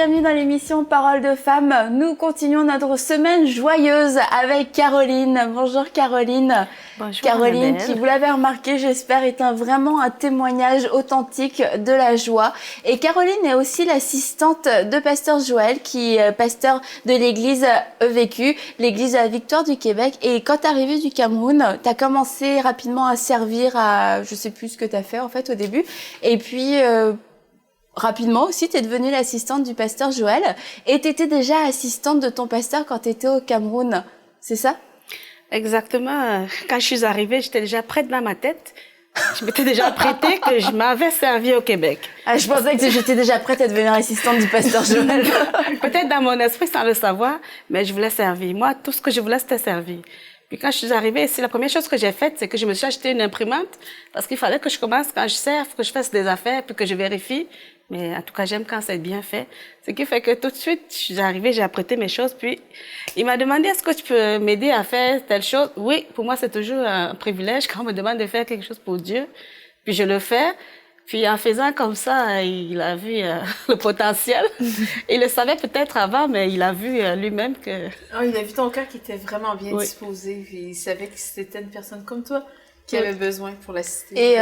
bienvenue dans l'émission Parole de Femmes. Nous continuons notre semaine joyeuse avec Caroline. Bonjour Caroline. Bonjour Caroline, Annabelle. qui vous l'avez remarqué, j'espère, est vraiment un témoignage authentique de la joie. Et Caroline est aussi l'assistante de Pasteur Joël, qui est pasteur de l'église EVQ, l'église de la Victoire du Québec. Et quand t'es arrivée du Cameroun, t'as commencé rapidement à servir à, je sais plus ce que t'as fait en fait au début. Et puis, rapidement aussi, tu es devenue l'assistante du pasteur Joël et tu étais déjà assistante de ton pasteur quand tu étais au Cameroun, c'est ça? Exactement. Quand je suis arrivée, j'étais déjà prête dans ma tête. Je m'étais déjà prêtée que je m'avais servi au Québec. Ah, je pensais que j'étais déjà prête à devenir assistante du pasteur Joël. Peut-être dans mon esprit sans le savoir, mais je voulais servir. Moi, tout ce que je voulais, c'était servir. Puis quand je suis arrivée ici, la première chose que j'ai faite, c'est que je me suis acheté une imprimante parce qu'il fallait que je commence quand je serve, que je fasse des affaires, puis que je vérifie. Mais en tout cas, j'aime quand c'est bien fait. Ce qui fait que tout de suite, je suis arrivée, j'ai apprêté mes choses, puis il m'a demandé est-ce que tu peux m'aider à faire telle chose. Oui, pour moi, c'est toujours un privilège quand on me demande de faire quelque chose pour Dieu. Puis je le fais. Puis en faisant comme ça, il a vu le potentiel. Il le savait peut-être avant, mais il a vu lui-même que... Oh, il a vu ton cœur qui était vraiment bien disposé. Puis il savait que c'était une personne comme toi qui avait besoin pour l'assister. Et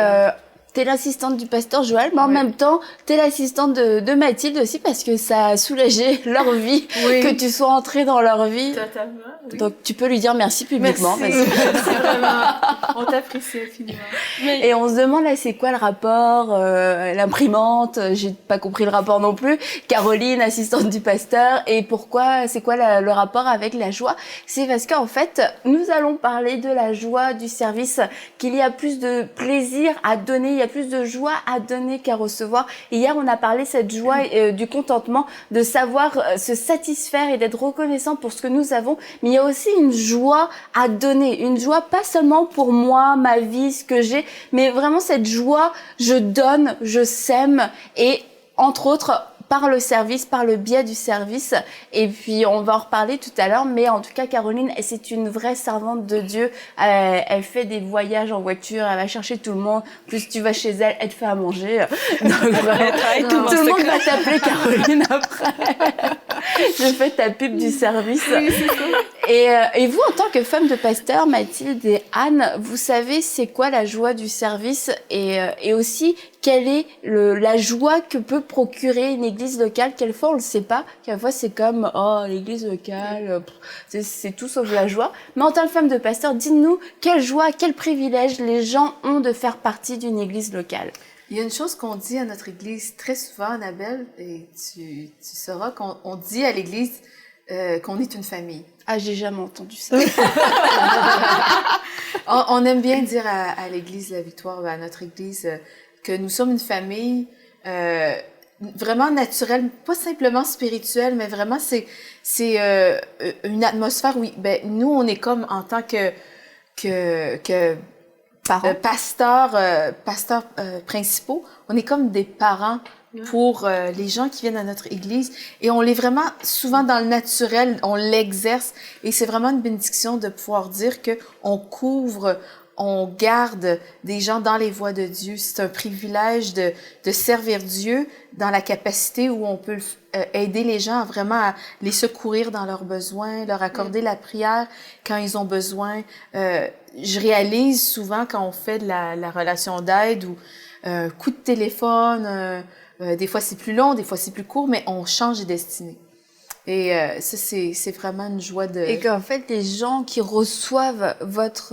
t'es l'assistante du pasteur Joël, mais en même temps, t'es l'assistante de Mathilde aussi parce que ça a soulagé leur vie, que tu sois entrée dans leur vie. Totalement. Oui. Donc tu peux lui dire merci publiquement. Merci. Merci vraiment. On t'apprécie infiniment. Et on se demande là, c'est quoi le rapport, l'imprimante, j'ai pas compris le rapport non plus, Caroline, assistante du pasteur, et pourquoi, c'est quoi le rapport avec la joie? C'est parce qu'en fait, nous allons parler de la joie du service, qu'il y a plus de plaisir à donner, il y a plus de joie à donner qu'à recevoir. Et hier, on a parlé de cette joie du contentement, de savoir se satisfaire et d'être reconnaissant pour ce que nous avons, mais il y a aussi une joie à donner, une joie pas seulement pour moi, ma vie, ce que j'ai, mais vraiment cette joie, je donne, je sème, et entre autres, par le service, par le biais du service. Et puis, on va en reparler tout à l'heure, mais en tout cas, Caroline, c'est une vraie servante de Dieu. Elle fait des voyages en voiture, elle va chercher tout le monde. Plus tu vas chez elle, elle te fait à manger. Donc, tout le monde va t'appeler Caroline après. Je fais ta pub du service. Oui, c'est ça. Et vous, en tant que femme de pasteur, Mathilde et Anne, vous savez c'est quoi la joie du service et aussi quelle est la joie que peut procurer une église locale. Quelquefois, on le sait pas. Quelquefois, c'est comme, oh, l'église locale, c'est tout sauf la joie. Mais en tant que femme de pasteur, dites-nous quelle joie, quel privilège les gens ont de faire partie d'une église locale. Il y a une chose qu'on dit à notre église très souvent, Annabelle, et tu sauras qu'on dit à l'église qu'on est une famille. Ah, j'ai jamais entendu ça. On aime bien dire à l'église La Victoire, à notre église, que nous sommes une famille vraiment naturelle, pas simplement spirituelle, mais vraiment c'est une atmosphère où nous on est comme en tant que pasteurs principaux, on est comme des parents pour les gens qui viennent à notre église et on l'est vraiment souvent dans le naturel, on l'exerce et c'est vraiment une bénédiction de pouvoir dire que on couvre, on garde des gens dans les voies de Dieu. C'est un privilège de servir Dieu dans la capacité où on peut aider les gens à les secourir dans leurs besoins, leur accorder la prière quand ils ont besoin. Je réalise souvent quand on fait de la relation d'aide ou coup de téléphone, des fois c'est plus long, des fois c'est plus court, mais on change de destinée. Et ça, c'est vraiment une joie de... Et qu'en fait, les gens qui reçoivent votre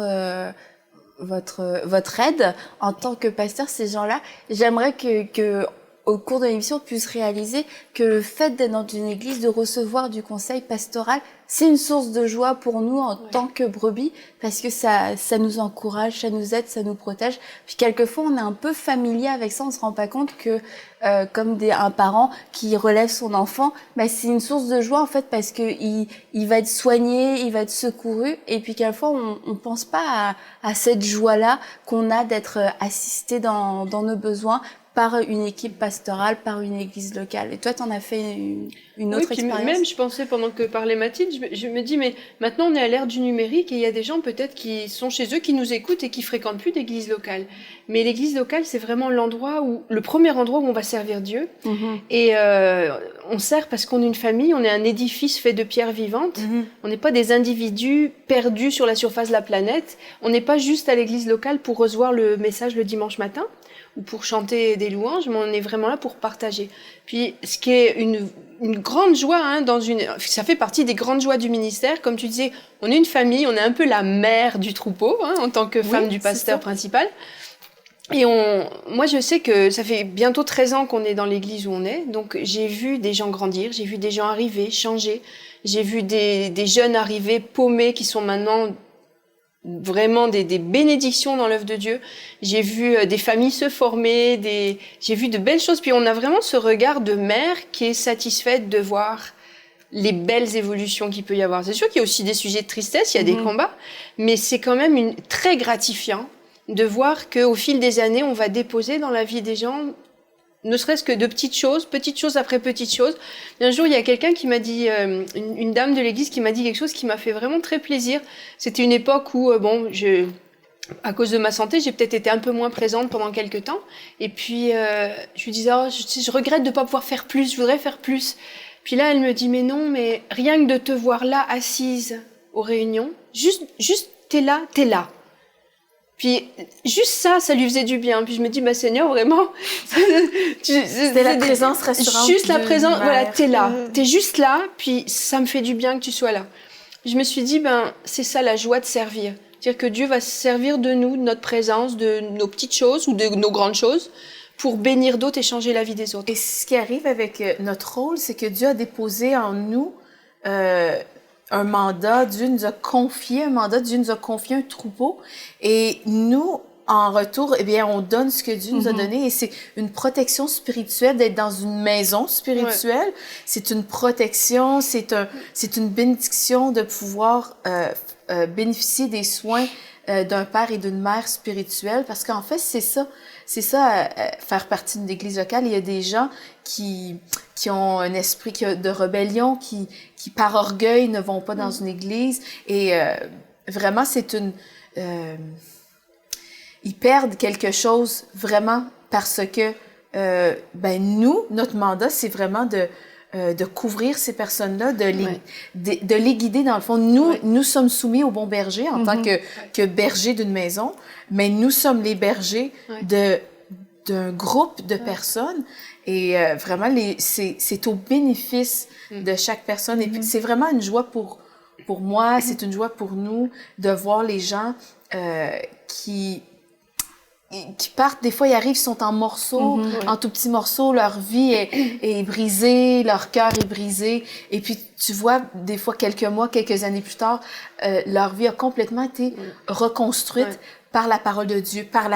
aide en tant que pasteur, ces gens-là, j'aimerais que au cours de l'émission, on puisse réaliser que le fait d'être dans une église, de recevoir du conseil pastoral, c'est une source de joie pour nous en tant que brebis, parce que ça nous encourage, ça nous aide, ça nous protège. Puis quelquefois, on est un peu familier avec ça, on se rend pas compte que comme un parent qui relève son enfant, c'est une source de joie en fait parce que il va être soigné, il va être secouru, et puis quelquefois on pense pas à cette joie-là qu'on a d'être assisté dans nos besoins par une équipe pastorale, par une église locale. Et toi, t'en as fait une autre expérience? Même, je pensais, pendant que parlait Mathilde, je me dis, mais maintenant, on est à l'ère du numérique et il y a des gens peut-être qui sont chez eux, qui nous écoutent et qui fréquentent plus d'église locale. Mais l'église locale, c'est vraiment le premier endroit où on va servir Dieu. Et on sert parce qu'on est une famille, on est un édifice fait de pierres vivantes. On n'est pas des individus perdus sur la surface de la planète. On n'est pas juste à l'église locale pour recevoir le message le dimanche matin ou pour chanter des louanges, mais on est vraiment là pour partager. Puis, ce qui est une grande joie, hein, ça fait partie des grandes joies du ministère. Comme tu disais, on est une famille, on est un peu la mère du troupeau, hein, en tant que femme du pasteur principal. Et moi, je sais que ça fait bientôt 13 ans qu'on est dans l'église où on est. Donc, j'ai vu des gens grandir, j'ai vu des gens arriver, changer. J'ai vu des jeunes arriver, paumés, qui sont maintenant vraiment des bénédictions dans l'œuvre de Dieu. J'ai vu des familles se former, j'ai vu de belles choses. Puis on a vraiment ce regard de mère qui est satisfaite de voir les belles évolutions qu'il peut y avoir. C'est sûr qu'il y a aussi des sujets de tristesse, il y a des combats, mais c'est quand même très gratifiant de voir qu'au fil des années, on va déposer dans la vie des gens, ne serait-ce que de petites choses après petites choses. Un jour, il y a quelqu'un qui m'a dit, une dame de l'église qui m'a dit quelque chose qui m'a fait vraiment très plaisir. C'était une époque où, à cause de ma santé, j'ai peut-être été un peu moins présente pendant quelques temps. Et puis, je lui disais, je regrette de pas pouvoir faire plus, je voudrais faire plus. Puis là, elle me dit, mais non, mais rien que de te voir là, assise aux réunions, juste, t'es là. Puis, juste ça lui faisait du bien. Puis je me dis, Seigneur, vraiment, c'était la présence rassurante. Juste la présence, voilà, t'es là. T'es juste là, puis ça me fait du bien que tu sois là. Je me suis dit, c'est ça la joie de servir. C'est-à-dire que Dieu va se servir de nous, de notre présence, de nos petites choses ou de nos grandes choses, pour bénir d'autres et changer la vie des autres. Et ce qui arrive avec notre rôle, c'est que Dieu a déposé en nous un mandat, Dieu nous a confié un troupeau, et nous, en retour, on donne ce que Dieu nous a donné, et c'est une protection spirituelle d'être dans une maison spirituelle. C'est une protection, c'est une bénédiction de pouvoir bénéficier des soins d'un père et d'une mère spirituelle, parce qu'en fait, c'est ça, faire partie d'une église locale. Il y a des gens qui ont un esprit de rébellion, qui par orgueil ne vont pas dans une église, et vraiment ils perdent quelque chose vraiment parce que notre mandat, c'est vraiment de couvrir ces personnes-là, de les guider dans le fond. Nous sommes soumis au bon berger en tant que berger d'une maison, mais nous sommes les bergers d'un groupe de personnes, et vraiment c'est au bénéfice de chaque personne, et puis c'est vraiment une joie pour moi, c'est une joie pour nous de voir les gens qui partent. Des fois, ils arrivent, ils sont en morceaux, en tout petits morceaux, leur vie est brisée, leur cœur est brisé, et puis tu vois, des fois, quelques années plus tard, leur vie a complètement été reconstruite par la parole de Dieu, par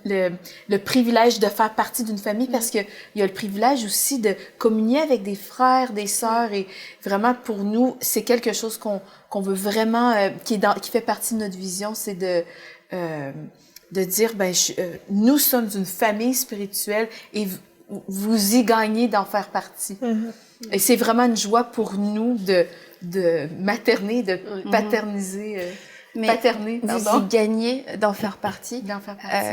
le privilège de faire partie d'une famille, parce que il y a le privilège aussi de communier avec des frères, des sœurs, et vraiment pour nous, c'est quelque chose qu'on veut vraiment, qui fait partie de notre vision, c'est de dire, nous sommes une famille spirituelle, et vous y gagnez d'en faire partie. Et c'est vraiment une joie pour nous de materner, de paterniser. Paterner, vous y gagnez d'en faire partie.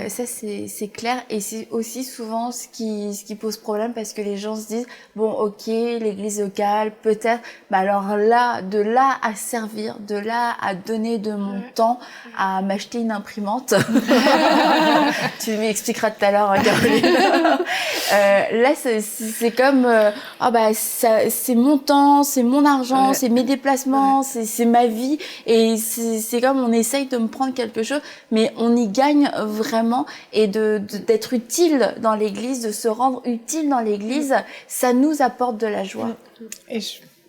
Ça, c'est clair. Et c'est aussi souvent ce qui pose problème, parce que les gens se disent, bon, ok, l'église locale, peut-être, alors là, de là à servir, de là à donner de mon temps, à m'acheter une imprimante. Tu m'expliqueras tout à l'heure, hein, Caroline. Là, c'est comme, c'est mon temps, c'est mon argent, c'est mes déplacements, c'est ma vie, et c'est comme on essaye de me prendre quelque chose, mais on y gagne vraiment, et d'être utile dans l'église, de se rendre utile dans l'église, ça nous apporte de la joie. Et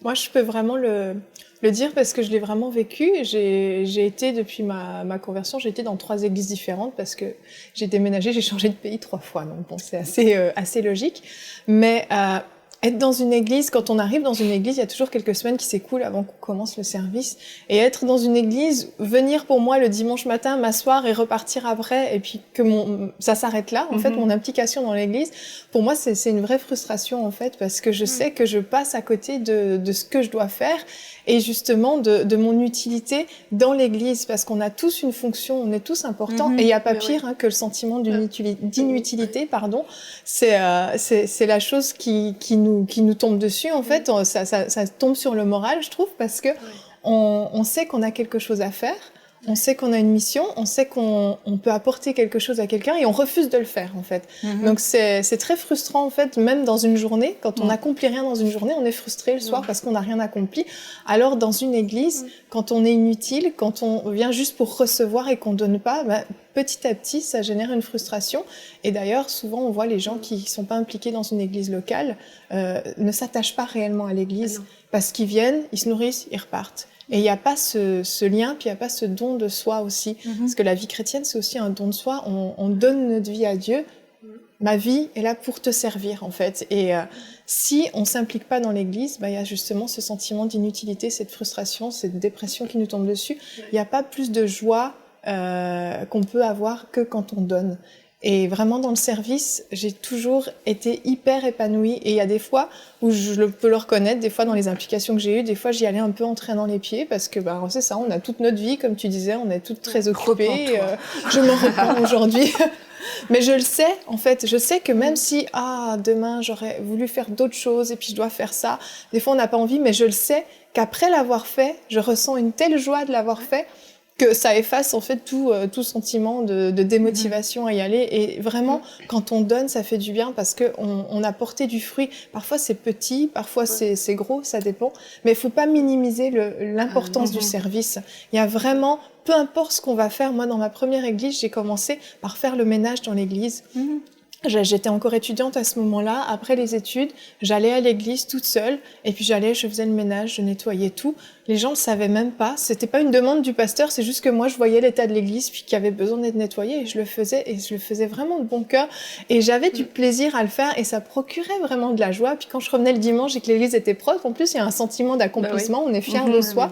moi, je peux vraiment le dire, parce que je l'ai vraiment vécu. J'ai été, depuis ma conversion, j'ai été dans 3 églises différentes, parce que j'ai déménagé, j'ai changé de pays 3 fois, donc bon, c'est assez logique. Mais être dans une église, quand on arrive dans une église, il y a toujours quelques semaines qui s'écoulent avant qu'on commence le service. Et être dans une église, venir pour moi le dimanche matin, m'asseoir et repartir après, et puis que ça s'arrête là, en fait, mon implication dans l'église, pour moi, c'est une vraie frustration, en fait, parce que je sais que je passe à côté de ce que je dois faire, et justement de mon utilité dans l'église, parce qu'on a tous une fonction, on est tous importants, et il n'y a pas pire que le sentiment d'inutilité, c'est la chose qui nous nous tombe dessus, en fait, ça tombe sur le moral, je trouve, parce que on sait qu'on a quelque chose à faire. On sait qu'on a une mission, on sait qu'on peut apporter quelque chose à quelqu'un et on refuse de le faire, en fait. Donc, c'est très frustrant, en fait, même dans une journée. Quand on n'accomplit rien dans une journée, on est frustré le soir parce qu'on n'a rien accompli. Alors, dans une église, quand on est inutile, quand on vient juste pour recevoir et qu'on donne pas, petit à petit, ça génère une frustration. Et d'ailleurs, souvent, on voit les gens qui sont pas impliqués dans une église locale ne s'attachent pas réellement à l'église parce qu'ils viennent, ils se nourrissent, ils repartent. Et il n'y a pas ce lien, puis il n'y a pas ce don de soi aussi. Parce que la vie chrétienne, c'est aussi un don de soi. On donne notre vie à Dieu. Ma vie est là pour te servir, en fait. Et si on s'implique pas dans l'église, il y a justement ce sentiment d'inutilité, cette frustration, cette dépression qui nous tombe dessus. Il n'y a pas plus de joie qu'on peut avoir que quand on donne. Et vraiment, dans le service, j'ai toujours été hyper épanouie. Et il y a des fois où je peux le reconnaître, des fois dans les implications que j'ai eues, des fois j'y allais un peu en traînant les pieds parce que c'est ça, on a toute notre vie, comme tu disais, on est toutes très occupées. Je m'en repens aujourd'hui. Mais je le sais, en fait, je sais que même si, demain j'aurais voulu faire d'autres choses et puis je dois faire ça, des fois on n'a pas envie, mais je le sais qu'après l'avoir fait, je ressens une telle joie de l'avoir fait que ça efface en fait tout sentiment de démotivation à y aller. Et vraiment, quand on donne, ça fait du bien parce que on a porté du fruit. Parfois c'est petit, parfois c'est gros, ça dépend. Mais il faut pas minimiser l'importance du service. Il y a vraiment, peu importe ce qu'on va faire. Moi, dans ma première église, j'ai commencé par faire le ménage dans l'église. J'étais encore étudiante à ce moment-là. Après les études, j'allais à l'église toute seule et puis je faisais le ménage, je nettoyais tout. Les gens le savaient même pas. C'était pas une demande du pasteur, c'est juste que moi je voyais l'état de l'église puis qu'il y avait besoin d'être nettoyé et je le faisais vraiment de bon cœur et j'avais du plaisir à le faire et ça procurait vraiment de la joie. Puis quand je revenais le dimanche et que l'église était propre, en plus il y a un sentiment d'accomplissement, on est fier de soi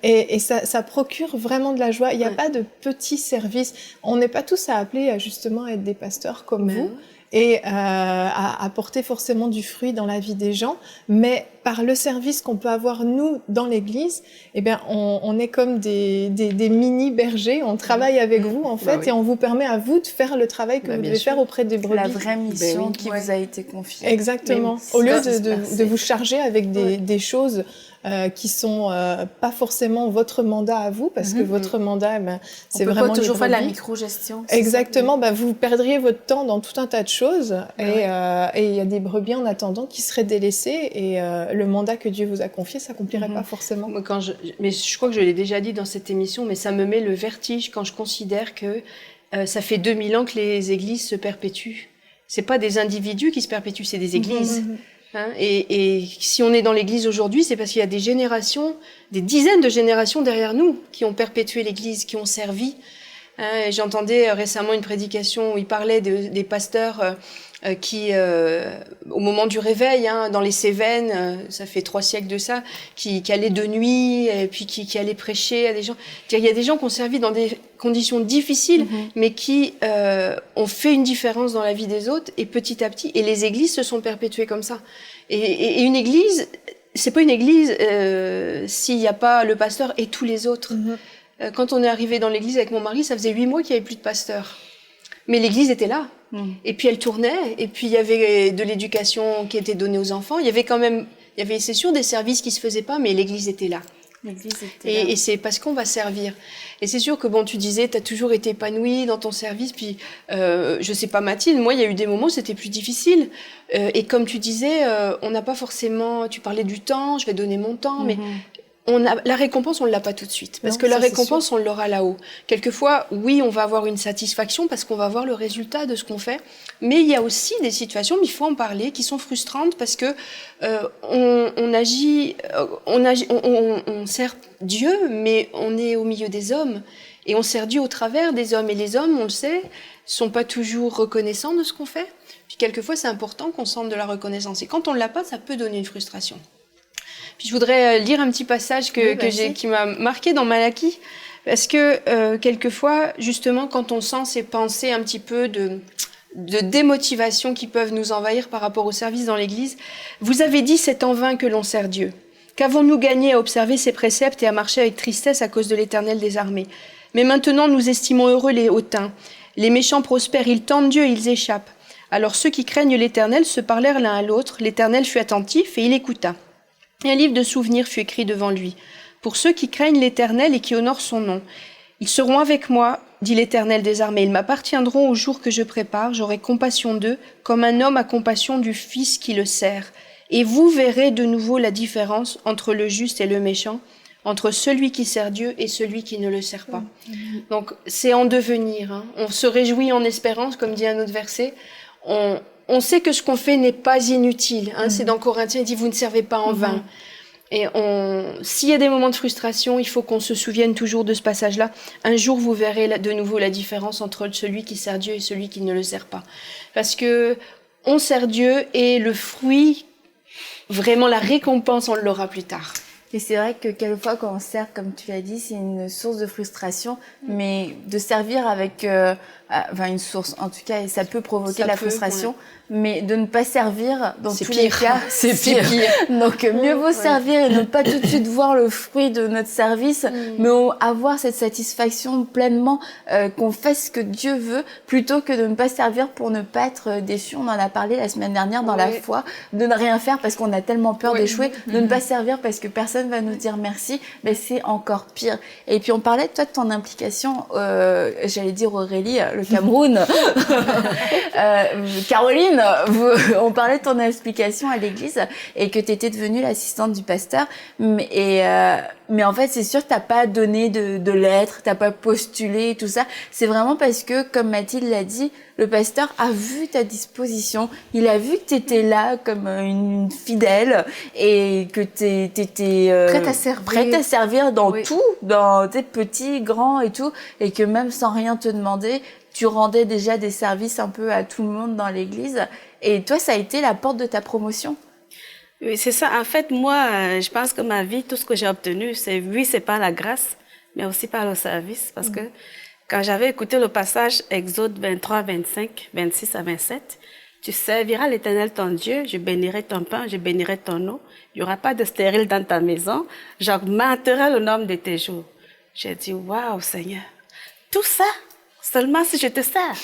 et ça procure vraiment de la joie. Il n'y a pas de petits services. On n'est pas tous à appeler justement à être des pasteurs comme vous. Et à apporter forcément du fruit dans la vie des gens, mais par le service qu'on peut avoir nous dans l'église, on est comme des mini bergers, on travaille avec vous en fait, et on vous permet à vous de faire le travail que vous devez faire auprès des brebis. La vraie mission qui vous a été confiée. Exactement. Au lieu de vous charger avec des choses qui sont pas forcément votre mandat à vous, parce que votre mandat, c'est vraiment pas toujours faire de la micro-gestion. Exactement, vous perdriez votre temps dans tout un tas de choses, et il y a des brebis en attendant qui seraient délaissées, et le mandat que Dieu vous a confié s'accomplirait pas forcément. Moi, mais je crois que je l'ai déjà dit dans cette émission, mais ça me met le vertige quand je considère que ça fait 2000 ans que les églises se perpétuent. C'est pas des individus qui se perpétuent, c'est des églises. Et si on est dans l'église aujourd'hui, c'est parce qu'il y a des générations, des dizaines de générations derrière nous qui ont perpétué l'église, qui ont servi. J'entendais récemment une prédication où il parlait des pasteurs qui, au moment du réveil, dans les Cévennes, ça fait 3 siècles de ça, qui allaient de nuit et puis qui allaient prêcher à des gens. Il y a des gens qui ont servi dans des conditions difficiles, mais qui ont fait une différence dans la vie des autres, et petit à petit, et les églises se sont perpétuées comme ça. Et une église, c'est pas une église s'il n'y a pas le pasteur et tous les autres. Quand on est arrivé dans l'église avec mon mari, ça faisait 8 mois qu'il n'y avait plus de pasteur. Mais l'église était là. Et puis elle tournait, et puis il y avait de l'éducation qui était donnée aux enfants. Il y avait c'est sûr des services qui se faisaient pas, mais l'église était là. Et c'est parce qu'on va servir. Et c'est sûr que tu disais, t'as toujours été épanouie dans ton service, puis je sais pas Mathilde, moi il y a eu des moments où c'était plus difficile. Et comme tu disais, on n'a pas forcément, tu parlais du temps, je vais donner mon temps, mais la récompense, on ne l'a pas tout de suite. Parce que la récompense, on l'aura là-haut. Quelquefois, oui, on va avoir une satisfaction parce qu'on va voir le résultat de ce qu'on fait. Mais il y a aussi des situations, mais il faut en parler, qui sont frustrantes parce que on sert Dieu, mais on est au milieu des hommes. Et on sert Dieu au travers des hommes. Et les hommes, on le sait, sont pas toujours reconnaissants de ce qu'on fait. Puis quelquefois, c'est important qu'on sente de la reconnaissance. Et quand on ne l'a pas, ça peut donner une frustration. Puis je voudrais lire un petit passage qui m'a marqué dans Malachie, parce que quelquefois, justement, quand on sent ces pensées un petit peu de démotivation qui peuvent nous envahir par rapport au service dans l'Église, vous avez dit c'est en vain que l'on sert Dieu. Qu'avons-nous gagné à observer ses préceptes et à marcher avec tristesse à cause de l'Éternel des armées? Mais maintenant nous estimons heureux les hautains. Les méchants prospèrent, ils tentent Dieu, ils échappent. Alors ceux qui craignent l'Éternel se parlèrent l'un à l'autre. L'Éternel fut attentif et il écouta. Et un livre de souvenirs fut écrit devant lui. Pour ceux qui craignent l'Éternel et qui honorent son nom. Ils seront avec moi, dit l'Éternel des armées. Ils m'appartiendront au jour que je prépare. J'aurai compassion d'eux, comme un homme a compassion du fils qui le sert. Et vous verrez de nouveau la différence entre le juste et le méchant, entre celui qui sert Dieu et celui qui ne le sert pas. Donc, c'est en devenir. Hein. On se réjouit en espérance, comme dit un autre verset. On sait que ce qu'on fait n'est pas inutile. Hein. C'est dans Corinthiens, il dit, vous ne servez pas en vain. Et s'il y a des moments de frustration, il faut qu'on se souvienne toujours de ce passage-là. Un jour, vous verrez de nouveau la différence entre celui qui sert Dieu et celui qui ne le sert pas. Parce que on sert Dieu et le fruit, vraiment la récompense, on l'aura plus tard. Et c'est vrai que quelquefois quand on sert, comme tu l'as dit, c'est une source de frustration, mais de servir avec une source, en tout cas, et ça peut provoquer la frustration, mais de ne pas servir, dans tous les cas, c'est pire. Donc mieux vaut servir et ne pas tout de suite voir le fruit de notre service, mais avoir cette satisfaction pleinement qu'on fasse ce que Dieu veut, plutôt que de ne pas servir pour ne pas être déçu. On en a parlé la semaine dernière dans la foi, de ne rien faire parce qu'on a tellement peur d'échouer, de ne pas servir parce que personne va nous dire merci, mais c'est encore pire. Et puis on parlait toi de ton implication, j'allais dire Aurélie, le Cameroun, Caroline, on parlait de ton implication à l'église et que tu étais devenue l'assistante du pasteur, mais en fait c'est sûr que t'as pas donné de lettres, t'as pas postulé tout ça, c'est vraiment parce que comme Mathilde l'a dit, le pasteur a vu ta disposition, il a vu que t'étais là comme une fidèle et que t'étais prête à servir dans tout, dans tes petits, grands et tout, et que même sans rien te demander, tu rendais déjà des services un peu à tout le monde dans l'église. Et toi, ça a été la porte de ta promotion? Oui, c'est ça. En fait, moi, je pense que ma vie, tout ce que j'ai obtenu, c'est par la grâce, mais aussi par le service. Parce que quand j'avais écouté le passage Exode 23, 25, 26 à 27, tu serviras l'Éternel ton Dieu, je bénirai ton pain, je bénirai ton eau, il n'y aura pas de stérile dans ta maison, j'augmenterai le nombre de tes jours. J'ai dit, waouh, Seigneur, tout ça, seulement si je te sers.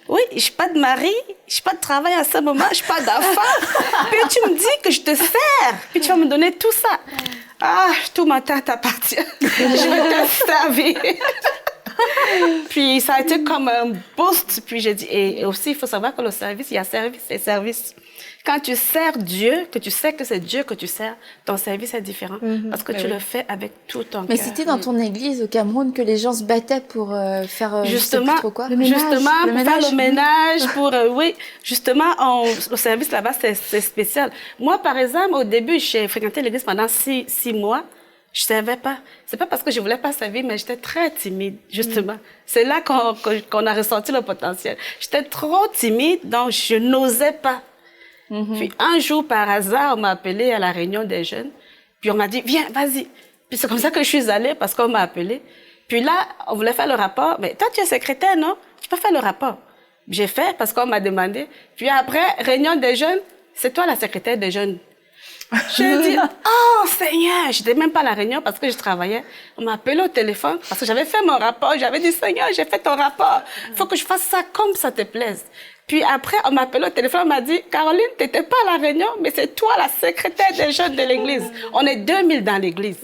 Oui, je n'ai pas de mari, je n'ai pas de travail à ce moment, je n'ai pas d'enfant. Puis tu me dis que je te sers, puis tu vas me donner tout ça. Ah, tout mon temps t'appartient. Je vais te servir. Puis ça a été comme un boost. Puis j'ai dit, et aussi il faut savoir que le service, il y a service et service. Quand tu sers Dieu, que tu sais que c'est Dieu que tu sers, ton service est différent parce que tu le fais avec tout ton cœur. Mais c'était dans ton église au Cameroun que les gens se battaient pour faire justement, trop quoi. Le ménage, faire le ménage, pour justement, le service là-bas c'est spécial. Moi par exemple, au début, j'ai fréquenté l'église pendant 6 mois. Je savais pas. C'est pas parce que je voulais pas servir, mais j'étais très timide, justement. C'est là qu'on a ressenti le potentiel. J'étais trop timide, donc je n'osais pas. Puis un jour, par hasard, on m'a appelé à la réunion des jeunes. Puis on m'a dit, viens, vas-y. Puis c'est comme ça que je suis allée, parce qu'on m'a appelé. Puis là, on voulait faire le rapport. Mais toi, tu es secrétaire, non? Tu peux faire le rapport. J'ai fait, parce qu'on m'a demandé. Puis après, réunion des jeunes, c'est toi la secrétaire des jeunes. J'ai dit, oh Seigneur, j'étais même pas à la réunion parce que je travaillais. On m'a appelé au téléphone parce que j'avais fait mon rapport. J'avais dit, Seigneur, j'ai fait ton rapport. Il faut que je fasse ça comme ça te plaise. Puis après, on m'a appelé au téléphone, on m'a dit, Caroline, t'étais pas à la réunion, mais c'est toi la secrétaire des jeunes de l'église. On est 2000 dans l'église.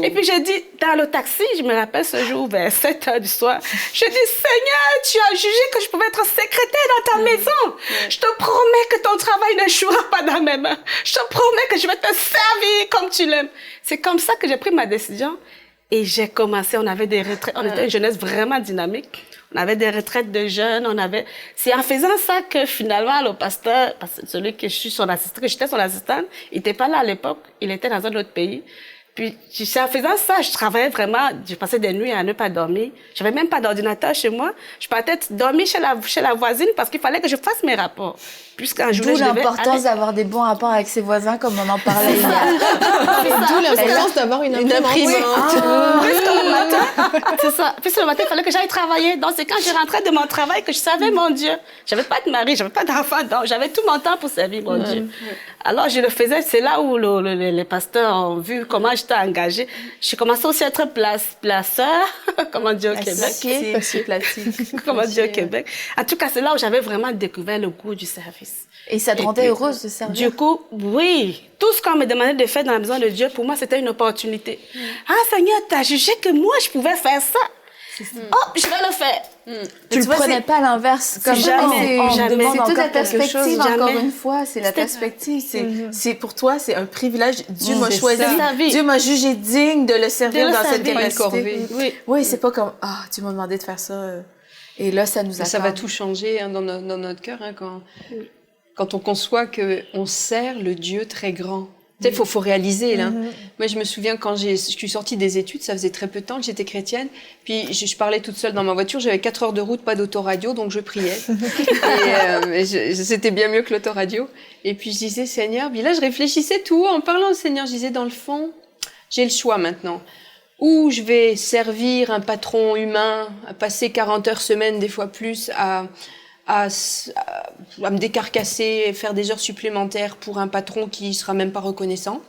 Et puis j'ai dit, dans le taxi, je me rappelle ce jour vers 7 heures du soir, j'ai dit, Seigneur, tu as jugé que je pouvais être secrétaire dans ta maison. Je te promets que ton travail n'échouera pas dans mes mains. Je te promets que je vais te servir comme tu l'aimes. C'est comme ça que j'ai pris ma décision. Et j'ai commencé, on avait des retraites, on était une jeunesse vraiment dynamique. On avait des retraites de jeunes, c'est en faisant ça que finalement le pasteur, parce que celui que je suis son assistant, que j'étais son assistante, il était pas là à l'époque, il était dans un autre pays. Puis, en faisant ça, je travaillais vraiment, je passais des nuits à ne pas dormir. J'avais même pas d'ordinateur chez moi. Je partais dormir chez la voisine parce qu'il fallait que je fasse mes rapports. Puisqu'un jour, d'où l'importance d'avoir des bons rapports avec ses voisins, comme on en parlait hier. D'où l'importance d'avoir une imprimante. Puisqu'on m'a c'est ça. Puis le matin, il fallait que j'aille travailler. Donc, c'est quand je rentrais de mon travail que je savais, mon Dieu, j'avais pas de mari, j'avais pas d'enfant, donc j'avais tout mon temps pour servir, mon Dieu. Alors, je le faisais, c'est là où les pasteurs ont vu comment j'étais engagée. J'ai commencé aussi à être placeur, comme on dit au Québec. Comme on dit au Québec. En tout cas, c'est là où j'avais vraiment découvert le goût du service. Et ça te rendait heureuse de servir? Du coup, oui. Tout ce qu'on me demandait de faire dans la maison de Dieu, pour moi, c'était une opportunité. Ah, Seigneur, t'as jugé que moi, je pouvais faire ça. Oh, je vais le faire. Tu le prenais pas à l'inverse, comme jamais. C'est toute la perspective, encore Jamais. une fois, c'est la perspective. C'est pour toi, c'est un privilège. Dieu m'a choisi, sa vie. Dieu m'a jugé digne de le servir dans cette capacité. Oui. C'est pas comme, tu m'as demandé de faire ça. Et là, ça nous attend. Ça va tout changer dans notre cœur quand on conçoit qu'on sert le Dieu très grand. Tu sais, faut réaliser, là. Moi, je me souviens quand je suis sortie des études, ça faisait très peu de temps que j'étais chrétienne, puis je parlais toute seule dans ma voiture, j'avais 4 heures de route, pas d'autoradio, donc je priais. C'était bien mieux que l'autoradio. Et puis je disais, Seigneur, puis là, je réfléchissais tout en parlant au Seigneur, je disais, dans le fond, j'ai le choix maintenant. Ou je vais servir un patron humain, à passer 40 heures semaine, des fois plus, à me décarcasser, faire des heures supplémentaires pour un patron qui sera même pas reconnaissant,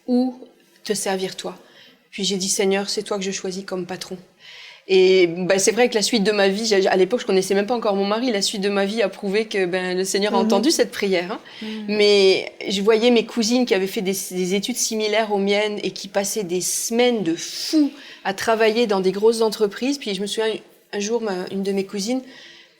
ou te servir toi. Puis j'ai dit, Seigneur, c'est toi que je choisis comme patron. Et c'est vrai que la suite de ma vie, à l'époque, je connaissais même pas encore mon mari, la suite de ma vie a prouvé que le Seigneur a entendu cette prière. Mais je voyais mes cousines qui avaient fait des études similaires aux miennes et qui passaient des semaines de fou à travailler dans des grosses entreprises. Puis je me souviens, un jour, une de mes cousines,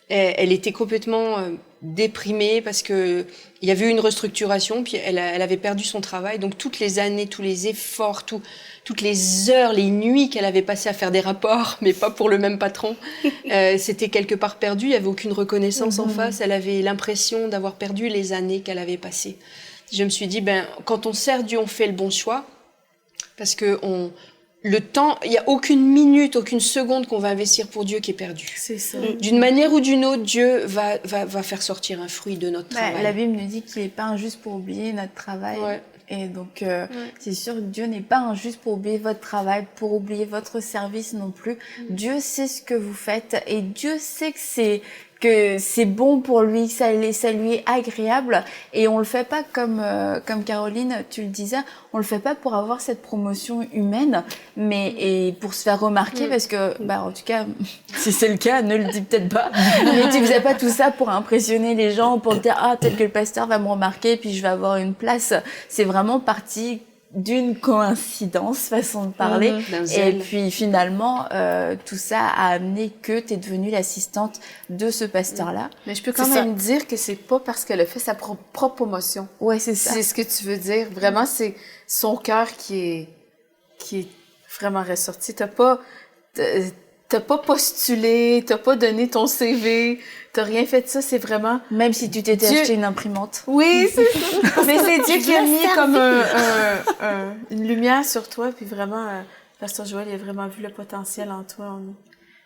elle était complètement déprimée parce que il y avait eu une restructuration, puis elle avait perdu son travail. Donc toutes les années, tous les efforts, toutes les heures, les nuits qu'elle avait passées à faire des rapports, mais pas pour le même patron, c'était quelque part perdu. Il y avait aucune reconnaissance en face. Elle avait l'impression d'avoir perdu les années qu'elle avait passées. Je me suis dit, quand on sert Dieu, on fait le bon choix, parce que le temps, il n'y a aucune minute, aucune seconde qu'on va investir pour Dieu qui est perdue. C'est ça. D'une manière ou d'une autre, Dieu va faire sortir un fruit de notre travail. La Bible nous dit qu'il n'est pas injuste pour oublier notre travail. Ouais. Et donc, c'est sûr que Dieu n'est pas injuste pour oublier votre travail, pour oublier votre service non plus. Dieu sait ce que vous faites et Dieu sait que c'est bon pour lui, que ça lui est agréable, et on le fait pas comme Caroline, tu le disais, on le fait pas pour avoir cette promotion humaine, et pour se faire remarquer, parce que en tout cas, si c'est le cas, ne le dis peut-être pas, mais tu faisais pas tout ça pour impressionner les gens, pour dire peut-être que le pasteur va me remarquer puis je vais avoir une place. C'est vraiment parti d'une coïncidence, façon de parler. Et puis finalement, tout ça a amené que tu es devenue l'assistante de ce pasteur-là. Mais je peux quand même dire que c'est pas parce qu'elle a fait sa propre promotion. Ouais, c'est ça. C'est ce que tu veux dire. Vraiment, c'est son cœur qui est vraiment ressorti. T'as pas postulé, t'as pas donné ton CV, t'as rien fait de ça, c'est vraiment... Même si tu t'étais acheté une imprimante. Oui, c'est ça. Mais c'est Dieu qui a mis comme une lumière sur toi, puis vraiment, Pasteur Joël, il a vraiment vu le potentiel en toi.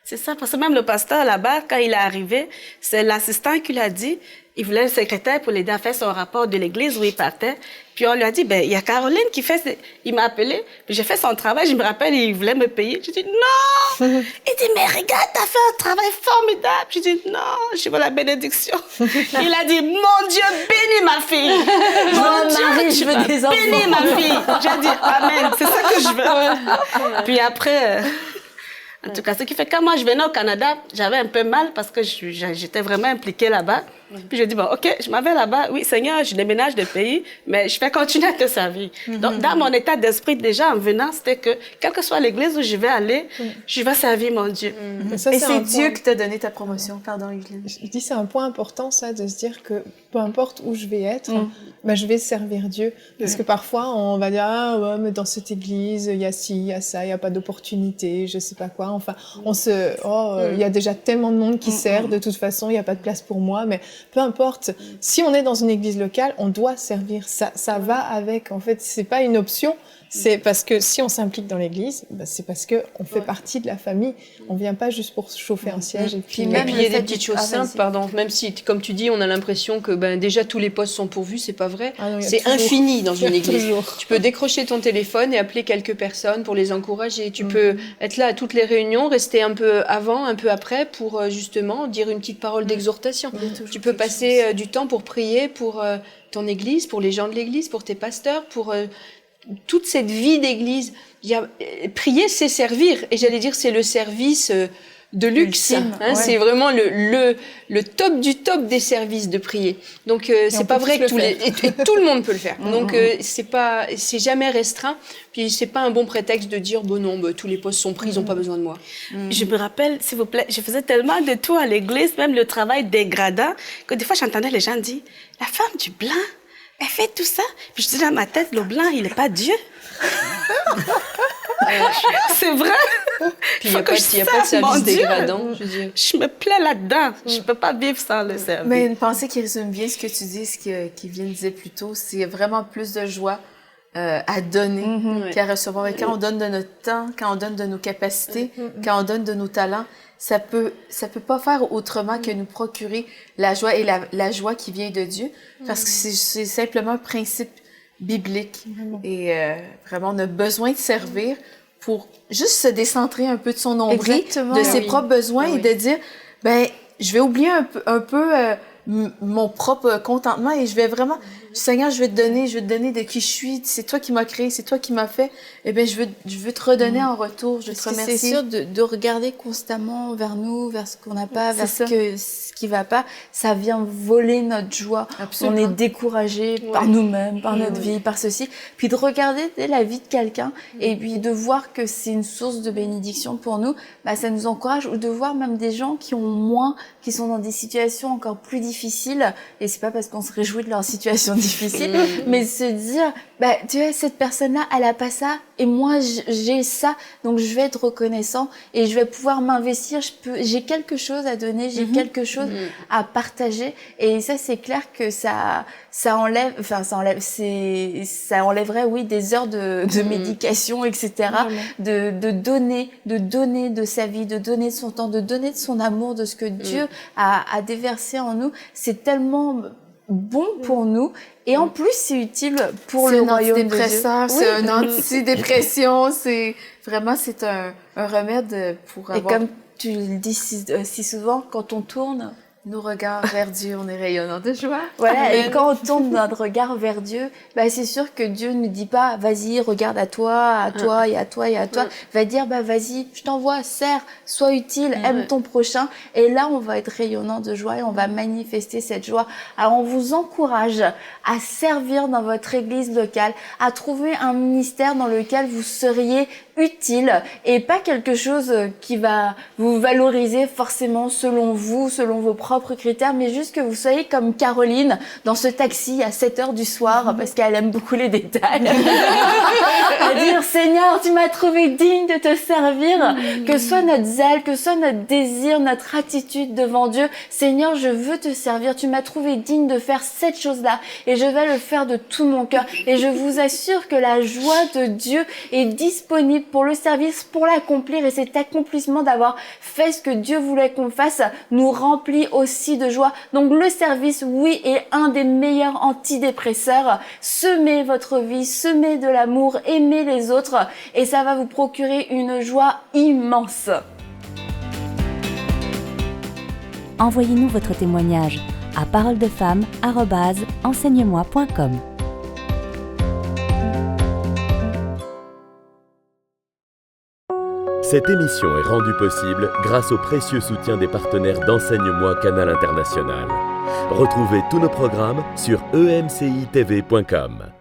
C'est ça, parce que même le pasteur là-bas, quand il est arrivé, c'est l'assistant qui l'a dit, il voulait le secrétaire pour l'aider à faire son rapport de l'église où il partait. Puis on lui a dit, il y a Caroline qui fait... Il m'a appelé, puis j'ai fait son travail, je me rappelle, il voulait me payer. J'ai dit, non! Il dit, mais regarde, t'as fait un travail formidable. J'ai dit, non, je veux la bénédiction. Il a dit, mon Dieu, bénis ma fille! Mon Dieu, je veux des enfants. Bénis ma fille! J'ai dit, amen, c'est ça que je veux. Puis après... En tout cas, ce qui fait que quand moi je venais au Canada, j'avais un peu mal parce que j'étais vraiment impliquée là-bas. Puis je dis, ok, je m'en vais là-bas. Oui, Seigneur, je déménage de pays, mais je vais continuer à te servir. Donc, dans mon état d'esprit, déjà, en venant, c'était que, quelle que soit l'église où je vais aller, je vais servir mon Dieu. Et c'est Dieu qui t'a donné ta promotion. Pardon, Yveline. Je dis, c'est un point important, ça, de se dire que peu importe où je vais être, je vais servir Dieu. Parce que parfois, on va dire, mais dans cette église, il y a ci, il y a ça, il n'y a pas d'opportunité, je sais pas quoi. Enfin, il y a déjà tellement de monde qui sert, de toute façon, il n'y a pas de place pour moi. Mais peu importe. Si on est dans une église locale, on doit servir. Ça va avec. En fait, c'est pas une option. C'est parce que si on s'implique dans l'église, c'est parce que on fait partie de la famille. On vient pas juste pour chauffer un siège et puis. Et puis il y a des petites choses simples, même si, comme tu dis, on a l'impression que déjà tous les postes sont pourvus, c'est pas vrai. Ah non, c'est infini dans une église. Toujours. Tu peux décrocher ton téléphone et appeler quelques personnes pour les encourager. Tu peux être là à toutes les réunions, rester un peu avant, un peu après pour justement dire une petite parole d'exhortation. Tu peux passer du temps pour prier pour ton église, pour les gens de l'église, pour tes pasteurs, pour toute cette vie d'église. Prier, c'est servir. Et j'allais dire, c'est le service de luxe. C'est vraiment le top du top des services de prier. Donc, c'est pas vrai que et tout le monde peut le faire. Donc, c'est jamais restreint. Puis, c'est pas un bon prétexte de dire, tous les postes sont pris, ils ont pas besoin de moi. Je me rappelle, s'il vous plaît, je faisais tellement de tout à l'église, même le travail dégradant, que des fois, j'entendais les gens dire, la femme du blanc, elle fait tout ça. Puis je dis dans ma tête, le blanc, il n'est pas Dieu. C'est vrai. Puis il n'y a pas de service dégradant. Je me plais là-dedans. Je ne peux pas vivre sans le service. Mais une pensée qui résume bien ce que tu dis, ce qui vient de dire plus tôt, c'est vraiment plus de joie à donner qu'à recevoir. Et quand on donne de notre temps, quand on donne de nos capacités, quand on donne de nos talents, ça peut pas faire autrement que nous procurer la joie et la joie qui vient de Dieu, parce que c'est simplement un principe biblique. Et vraiment, on a besoin de servir pour juste se décentrer un peu de son nombril, de ses propres besoins et de dire, je vais oublier un peu mon propre contentement et je vais vraiment, Seigneur, je vais te donner de qui je suis, c'est toi qui m'as créé, c'est toi qui m'as fait, je veux te redonner en retour, je te remercie. C'est sûr de regarder constamment vers nous, vers ce qu'on n'a pas, vers ce qui va pas, ça vient voler notre joie. Absolument. On est découragé par nous-mêmes, par notre vie, par ceci, puis de regarder la vie de quelqu'un et puis de voir que c'est une source de bénédiction pour nous, ça nous encourage, ou de voir même des gens qui ont moins, qui sont dans des situations encore plus difficiles, et c'est pas parce qu'on se réjouit de leur situation difficile, mais se dire, tu vois, cette personne-là, elle a pas ça, et moi, j'ai ça, donc je vais être reconnaissant, et je vais pouvoir m'investir, j'ai quelque chose à donner, j'ai quelque chose à partager, et ça, c'est clair que ça enlèverait, oui, des heures de médication, etc., de donner de sa vie, de donner de son temps, de donner de son amour, de ce que Dieu a déversé en nous. C'est tellement bon pour nous, et en plus c'est utile pour le royaume de Dieu. C'est un antidépression, c'est un remède pour avoir... Et comme tu le dis si souvent, quand on tourne nos regards vers Dieu, on est rayonnant de joie. Voilà, et quand on tourne notre regard vers Dieu, c'est sûr que Dieu ne dit pas, vas-y, regarde à toi et à toi et à toi. Va dire, vas-y, je t'envoie, sers, sois utile, aime ton prochain. Et là, on va être rayonnant de joie et on va manifester cette joie. Alors, on vous encourage à servir dans votre église locale, à trouver un ministère dans lequel vous seriez utile et pas quelque chose qui va vous valoriser forcément selon vous, selon vos propres critères, mais juste que vous soyez comme Caroline dans ce taxi à 7h du soir, parce qu'elle aime beaucoup les détails, à dire, Seigneur, tu m'as trouvé digne de te servir, que soit notre zèle, que soit notre désir, notre attitude devant Dieu. Seigneur, je veux te servir, tu m'as trouvé digne de faire cette chose-là, et je vais le faire de tout mon cœur, et je vous assure que la joie de Dieu est disponible pour le service, pour l'accomplir, et cet accomplissement d'avoir fait ce que Dieu voulait qu'on fasse nous remplit aussi de joie. Donc le service, oui, est un des meilleurs antidépresseurs. Semez votre vie, semez de l'amour, aimez les autres, et ça va vous procurer une joie immense. Envoyez-nous votre témoignage à paroledefemme@enseigne-moi.com. Cette émission est rendue possible grâce au précieux soutien des partenaires d'Enseigne-moi Canal International. Retrouvez tous nos programmes sur emcitv.com.